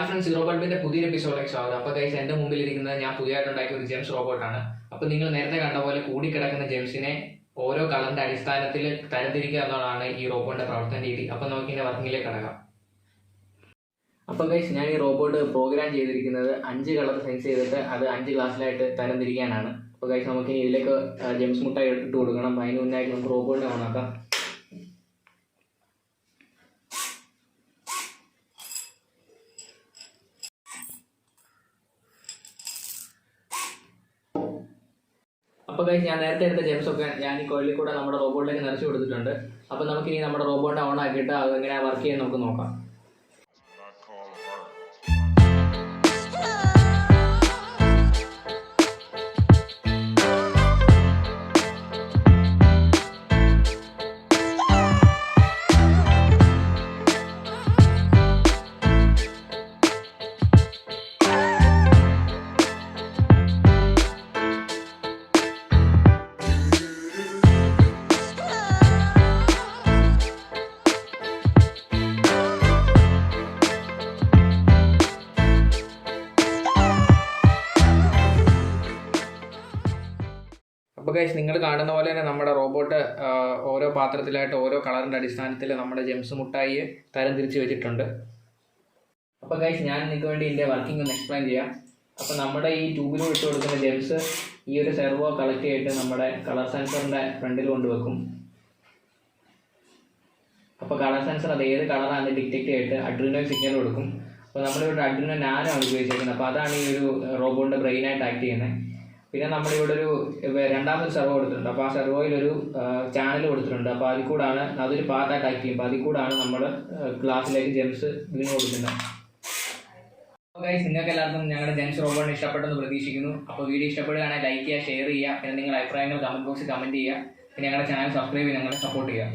Hi friends, zero ബൾബിന്റെ പുതിയൊരു എപ്പിസോഡിലേക്ക് സ്വാഗതം. അപ്പോൾ ഗൈസ്, എൻ്റെ മുമ്പിലിരിക്കുന്നത് ഞാൻ പുതിയതായിട്ടുണ്ടാക്കിയ ഒരു ജെംസ് റോബോട്ടാണ്. അപ്പോൾ നിങ്ങൾ നേരത്തെ കണ്ട പോലെ കൂടിക്കിടക്കുന്ന ജെംസിനെ ഓരോ കളറിന്റെ അടിസ്ഥാനത്തിൽ തരംതിരിക്കുക എന്നതാണ് ഈ റോബോട്ടിന്റെ പ്രവർത്തന രീതി. അപ്പോൾ നമുക്ക് ഇതിന്റെ വർക്കിങ്ങിലേക്ക് കടക്കാം. അപ്പോൾ ഗൈസ്, ഞാൻ ഈ റോബോട്ട് പ്രോഗ്രാം ചെയ്തിരിക്കുന്നത് 5 കളർ സെൻസ് ചെയ്തിട്ട് അത് 5 ക്ലാസ്സിലായിട്ട് തരംതിരിക്കാനാണ്. അപ്പോൾ ഗൈസ്, നമുക്ക് ഇതിലേക്ക് ജെംസ് മുട്ടായി ഇട്ട് കൊടുക്കണം. അതിന് മുന്നായിട്ട് നമുക്ക് റോബോട്ടിനെ ഓണാക്കാം. അപ്പോൾ ഗൈസ്, ഞാൻ നേരത്തെ എടുത്ത ജെംസ് ഒക്കെ ഞാൻ ഈ കോയിലിൽ കൂടെ നമ്മുടെ റോബോട്ടിലേക്ക് നിറച്ച് കൊടുത്തിട്ടുണ്ട്. അപ്പോൾ നമുക്കിനി നമ്മുടെ റോബോട്ടിനെ ഓൺ ആക്കിയിട്ട് അത് എങ്ങനെ വർക്ക് ചെയ്യാൻ നമുക്ക് നോക്കാം. അപ്പോൾ ഗൈസ്, നിങ്ങൾ കാണുന്ന പോലെ തന്നെ നമ്മുടെ റോബോട്ട് ഓരോ പാത്രത്തിലായിട്ട് ഓരോ കളറിൻ്റെ അടിസ്ഥാനത്തിൽ നമ്മുടെ ജെംസ് മുട്ടായി തരംതിരിച്ച് വെച്ചിട്ടുണ്ട്. അപ്പോൾ ഗൈസ്, ഞാൻ നിങ്ങൾക്ക് വേണ്ടി ഇതിൻ്റെ വർക്കിംഗ് ഒന്ന് എക്സ്പ്ലെയിൻ ചെയ്യാം. അപ്പോൾ നമ്മുടെ ഈ ട്യൂബിൽ ഇട്ട് കൊടുക്കുന്ന ജെംസ് ഈ ഒരു സെർവോ കളക്ട് ചെയ്തിട്ട് നമ്മുടെ കളർ സെൻസറിൻ്റെ ഫ്രണ്ടിൽ കൊണ്ടുവെക്കും. അപ്പോൾ കളർ സെൻസർ അത് ഏത് കളറാണ് ഡിറ്റക്ട് ചെയ്തിട്ട് അഡ്രിനോ സിഗ്നൽ കൊടുക്കും. അപ്പോൾ നമ്മളിവിടെ അഡ്രിനോ നാനോ ആണ് ഉപയോഗിച്ചിരിക്കുന്നത്. അപ്പോൾ അതാണ് ഈ ഒരു റോബോട്ടിൻ്റെ ബ്രെയിനായിട്ട് ആക്ട് ചെയ്യുന്നത്. പിന്നെ നമ്മളിവിടെ ഒരു രണ്ടാമതൊരു സെർവോ കൊടുത്തിട്ടുണ്ട്. അപ്പോൾ ആ സെർവോയിലൊരു ചാനൽ കൊടുത്തിട്ടുണ്ട്. അപ്പോൾ അതിൽ കൂടാണ് അതൊരു പാർട്ടായിട്ട് ആക്ട് ചെയ്യും. അപ്പോൾ അതിൽ കൂടാണ് നമ്മൾ ഗ്ലാസ്സിലേക്ക് ജെംസ് വീണ് കൊടുക്കുന്നത്. അപ്പോൾ ഗൈസ്, നിങ്ങൾക്ക് എല്ലാവർക്കും ഞങ്ങളുടെ ജെംസ് റോബോട്ടിനെ ഇഷ്ടപ്പെട്ടെന്ന് പ്രതീക്ഷിക്കുന്നു. അപ്പോൾ വീഡിയോ ഇഷ്ടപ്പെടുകയാണെങ്കിൽ ലൈക്ക് ചെയ്യുക, ഷെയർ ചെയ്യുക, പിന്നെ നിങ്ങളുടെ അഭിപ്രായങ്ങൾ കമൻറ്റ് ബോക്സിൽ കമൻറ്റ് ചെയ്യുക. പിന്നെ ഞങ്ങളുടെ ചാനൽ സബ്സ്ക്രൈബ് ചെയ്ത് ഞങ്ങളെ സപ്പോർട്ട് ചെയ്യുക.